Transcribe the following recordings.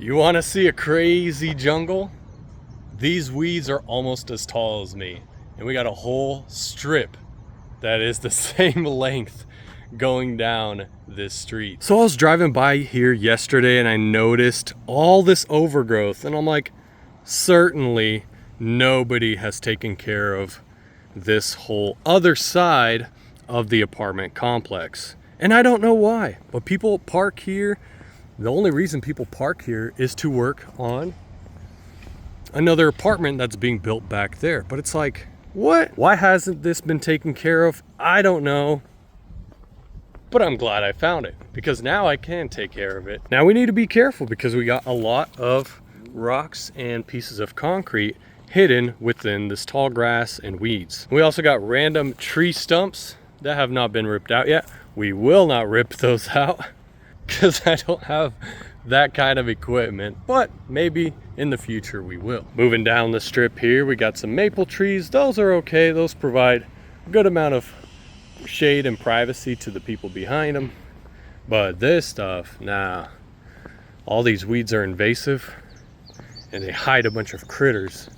You want to see a crazy jungle? These weeds are almost as tall as me, and we got a whole strip that is the same length going down this street. So I was driving by here yesterday and I noticed all this overgrowth, and I'm like, certainly nobody has taken care of this whole other side of the apartment complex. And I don't know why, but people park here. The only reason people park here is to work on another apartment that's being built back there. But it's like, what? Why hasn't this been taken care of? I don't know. But I'm glad I found it, because now I can take care of it. Now we need to be careful because we got a lot of rocks and pieces of concrete hidden within this tall grass and weeds. We also got random tree stumps that have not been ripped out yet. We will not rip those out because I don't have that kind of equipment, but maybe in the future we will. Moving down the strip here, we got some maple trees. Those are okay. Those provide a good amount of shade and privacy to the people behind them. But this stuff, nah. All these weeds are invasive and they hide a bunch of critters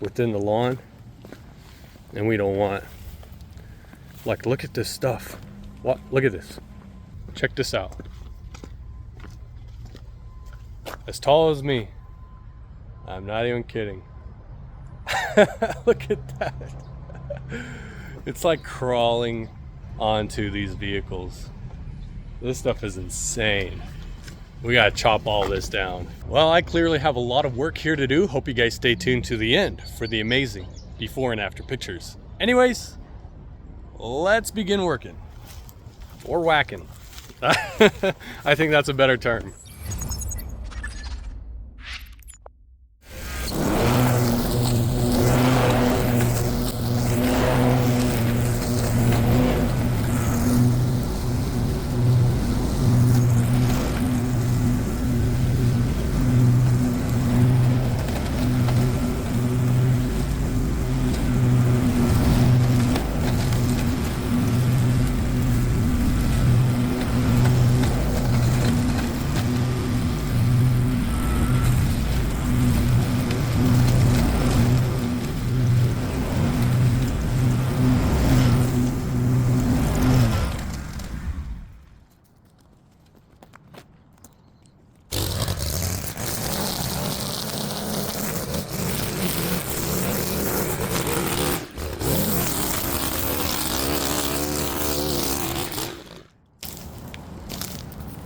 within the lawn, and we don't want. Like, look at this stuff. What? Look at this. Check this out. As tall as me. I'm not even kidding. Look at that. It's like crawling onto these vehicles. This stuff is insane. We gotta chop all this down. Well, I clearly have a lot of work here to do. Hope you guys stay tuned to the end for the amazing before and after pictures. Anyways, let's begin working. Or whacking. I think that's a better term.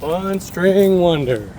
One string wonder.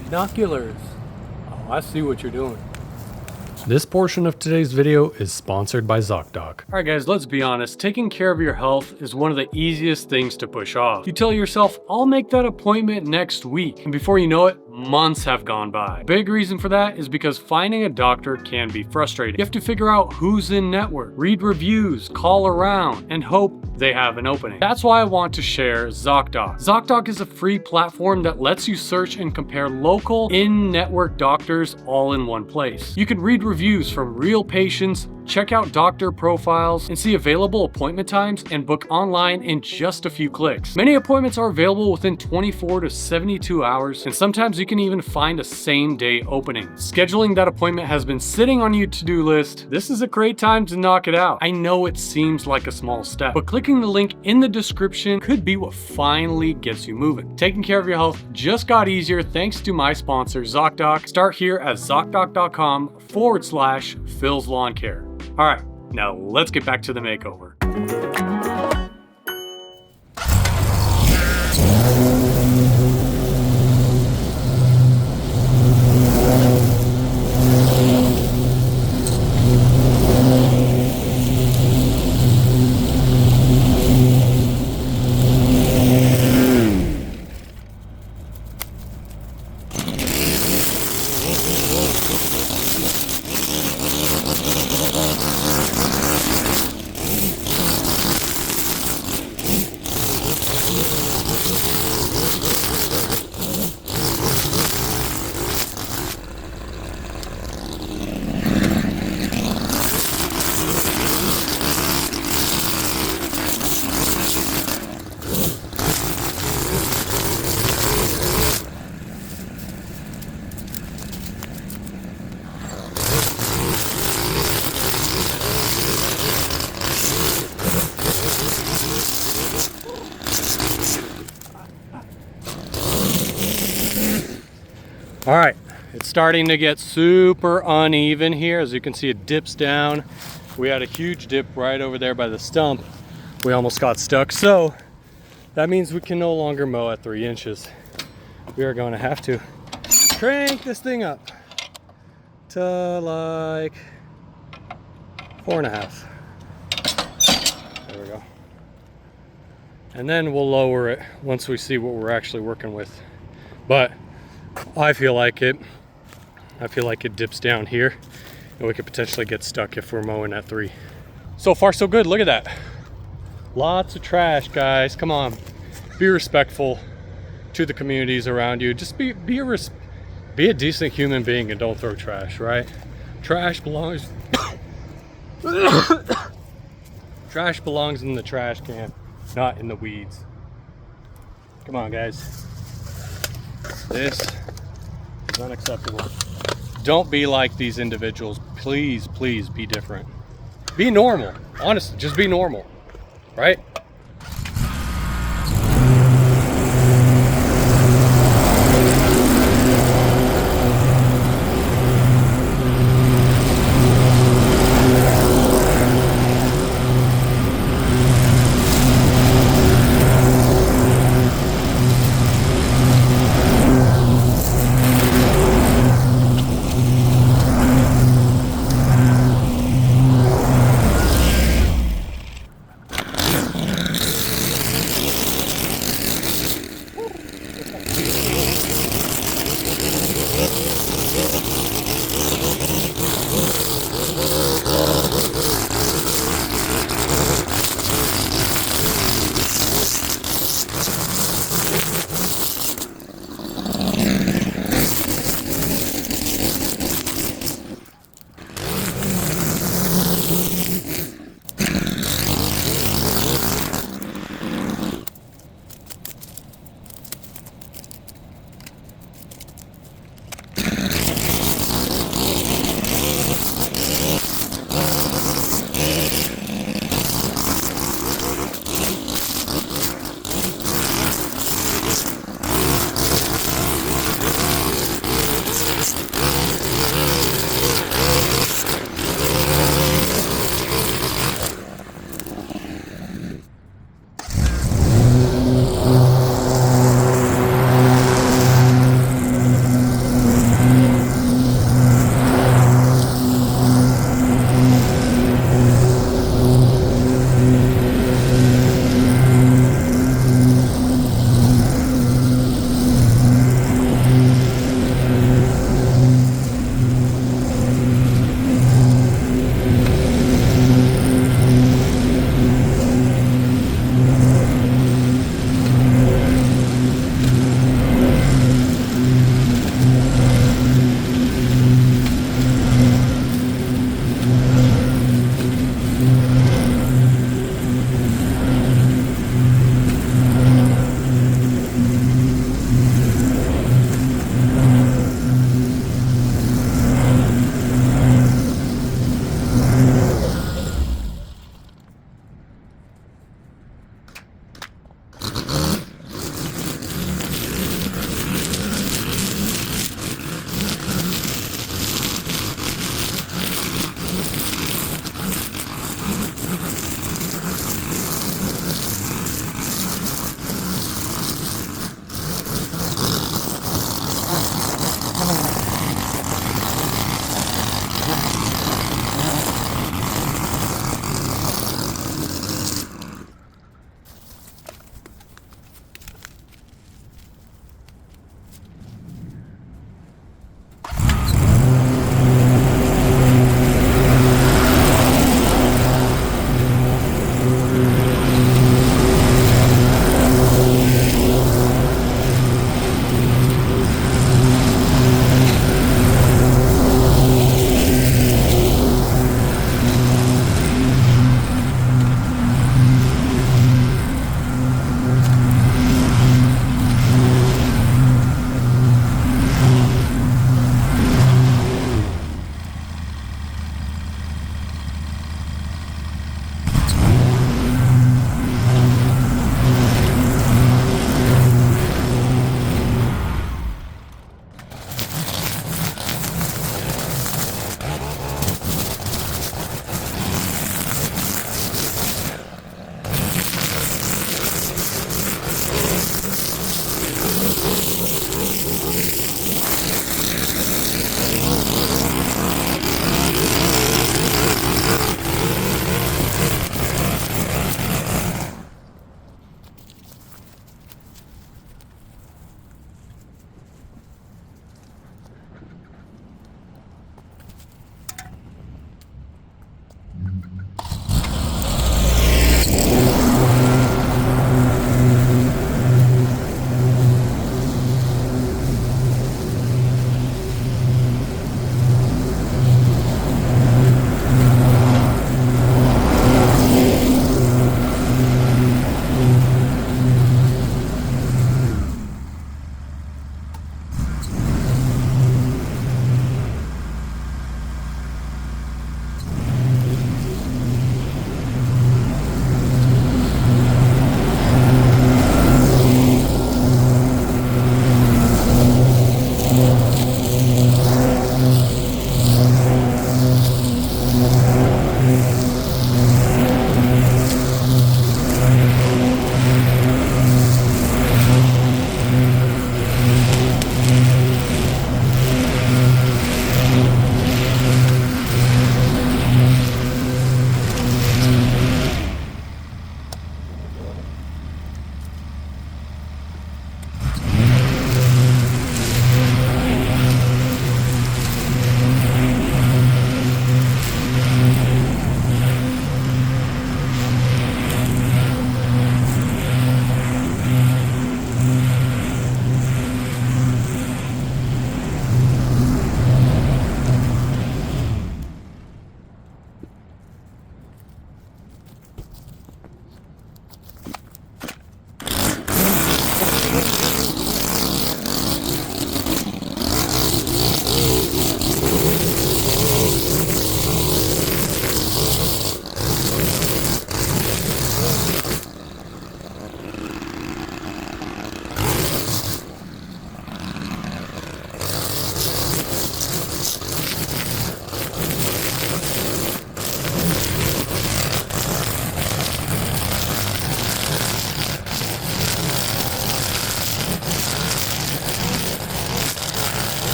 binoculars. Oh, I see what you're doing. This portion of today's video is sponsored by ZocDoc. Alright guys, let's be honest, taking care of your health is one of the easiest things to push off. You tell yourself, I'll make that appointment next week, and before you know it, months have gone by. Big reason for that is because finding a doctor can be frustrating. You have to figure out who's in network, read reviews, call around, and hope they have an opening. That's why I want to share ZocDoc. ZocDoc is a free platform that lets you search and compare local, in-network doctors all in one place. You can read reviews from real patients, check out doctor profiles, and see available appointment times and book online in just a few clicks. Many appointments are available within 24 to 72 hours, and sometimes you can even find a same-day opening. Scheduling that appointment has been sitting on your to-do list. This is a great time to knock it out. I know it seems like a small step, but clicking the link in the description could be what finally gets you moving. Taking care of your health just got easier thanks to my sponsor, ZocDoc. Start here at ZocDoc.com/fillslawncare. All right, now let's get back to the makeover. All right, it's starting to get super uneven here. As you can see, it dips down. We had a huge dip right over there by the stump. We almost got stuck. So that means we can no longer mow at 3 inches. We are going to have to crank this thing up to like 4.5. There we go. And then we'll lower it once we see what we're actually working with. But I feel like it dips down here and we could potentially get stuck if we're mowing at 3. So far so good. Look at that. Lots of trash, guys. Come on, be respectful to the communities around you. Just be a decent human being and don't throw trash, right? Trash belongs trash belongs in the trash can, not in the weeds. Come on, guys. This is unacceptable. Don't be like these individuals. Please, please be different. Be normal. Honestly, just be normal, right?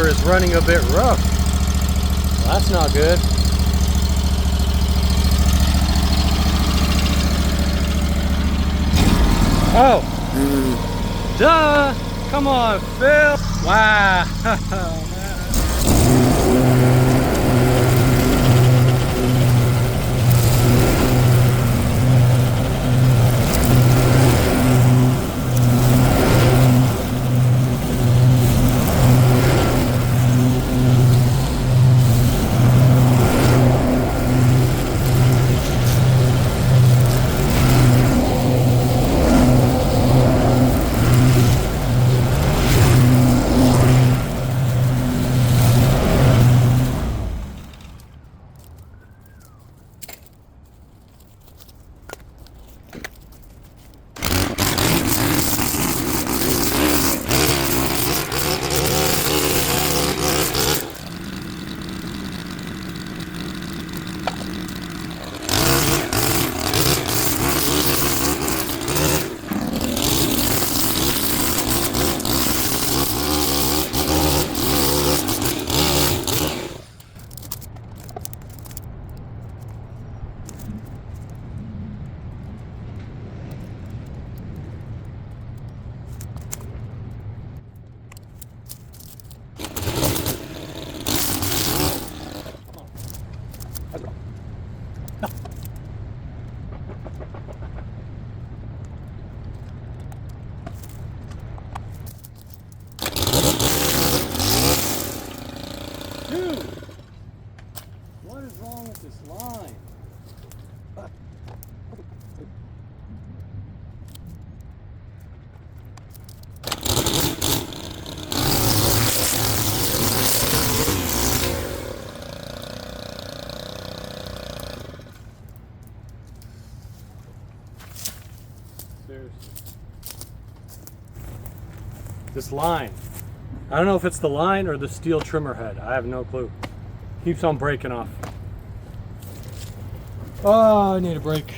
is running a bit rough. Well, that's not good. Oh! Duh! Come on, Phil! Wow! Dude, what is wrong with this line? Seriously. This line. I don't know if it's the line or the steel trimmer head. I have no clue. Keeps on breaking off. Oh, I need a break.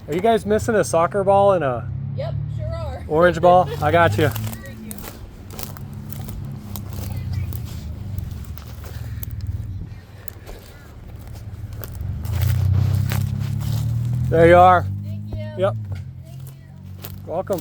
Are you guys missing a soccer ball and a Yep, sure are. orange ball? I got you. Thank you. There you are. Thank you. Yep. Thank you. Welcome.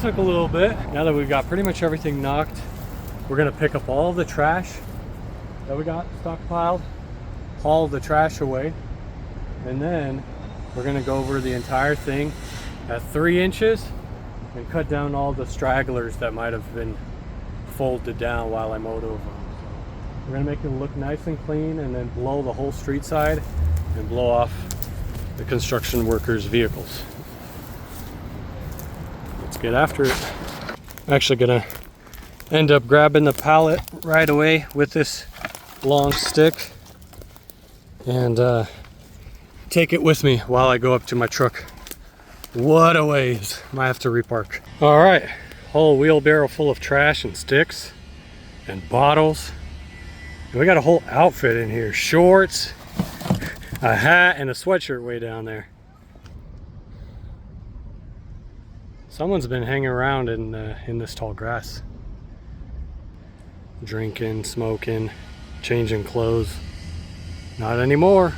took a little bit. Now that we've got pretty much everything knocked, we're gonna pick up all the trash that we got stockpiled, haul the trash away, and then we're gonna go over the entire thing at 3 inches and cut down all the stragglers that might have been folded down while I mowed over them. So we're gonna make it look nice and clean, and then blow the whole street side and blow off the construction workers' vehicles. Let's get after it. I'm actually gonna end up grabbing the pallet right away with this long stick and take it with me while I go up to my truck. What a ways. Might have to repark. All right, whole wheelbarrow full of trash and sticks and bottles. And we got a whole outfit in here. Shorts, a hat, and a sweatshirt way down there. Someone's been hanging around in this tall grass. Drinking, smoking, changing clothes. Not anymore.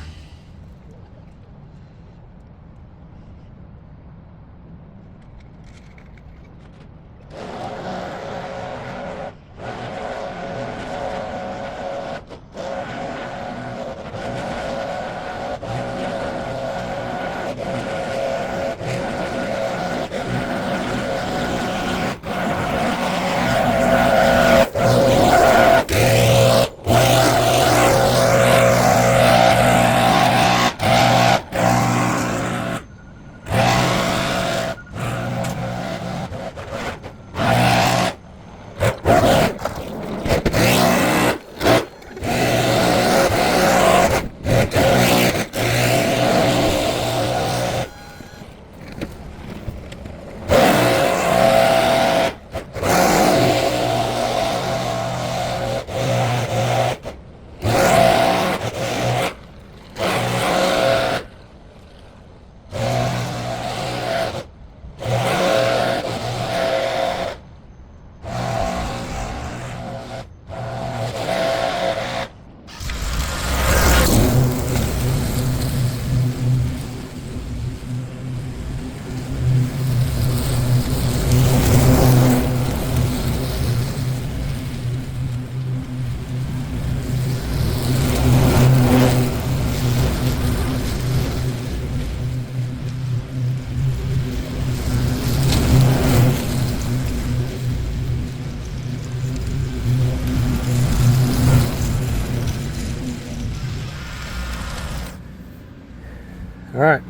All right,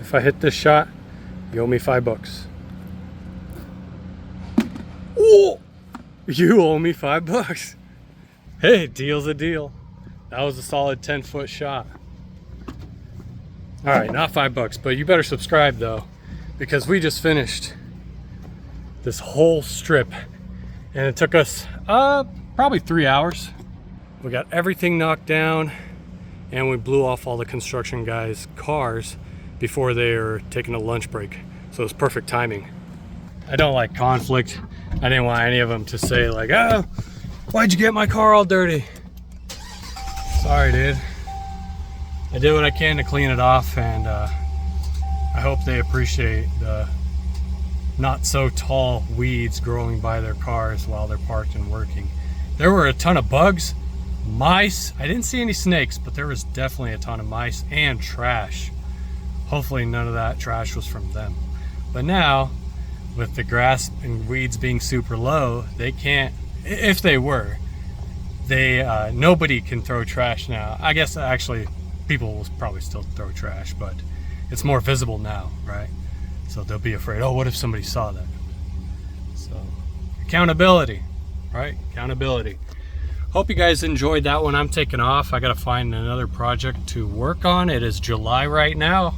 if I hit this shot, you owe me $5. Oh, you owe me $5. Hey, deal's a deal. That was a solid 10-foot shot. All right, not $5, but you better subscribe though, because we just finished this whole strip and it took us probably 3 hours. We got everything knocked down and we blew off all the construction guys' cars before they were taking a lunch break. So it was perfect timing. I don't like conflict. I didn't want any of them to say like, oh, why'd you get my car all dirty? Sorry, dude. I did what I can to clean it off, and I hope they appreciate the not so tall weeds growing by their cars while they're parked and working. There were a ton of bugs, mice. I didn't see any snakes, but there was definitely a ton of mice and trash. Hopefully none of that trash was from them. But now, with the grass and weeds being super low, they can't, if they were, nobody can throw trash now. I guess actually people will probably still throw trash, but it's more visible now, right? So they'll be afraid, oh, what if somebody saw that? So accountability, right? Accountability. Hope you guys enjoyed that one. I'm taking off. I gotta find another project to work on. It is July right now,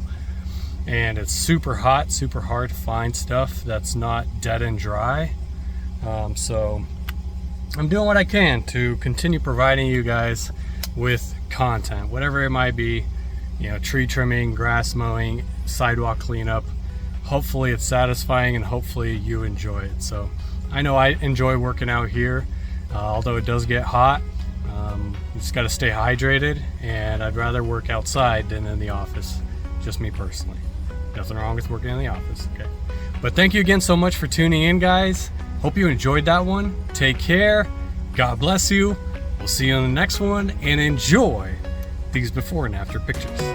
and it's super hot, super hard to find stuff that's not dead and dry. So I'm doing what I can to continue providing you guys with content, whatever it might be, you know, tree trimming, grass mowing, sidewalk cleanup. Hopefully it's satisfying and hopefully you enjoy it. So I know I enjoy working out here, although it does get hot. You just got to stay hydrated, and I'd rather work outside than in the office, just me personally. Nothing wrong with working in the office, okay? But thank you again so much for tuning in, guys. Hope you enjoyed that one. Take care. God bless you. We'll see you on the next one, and enjoy these before and after pictures.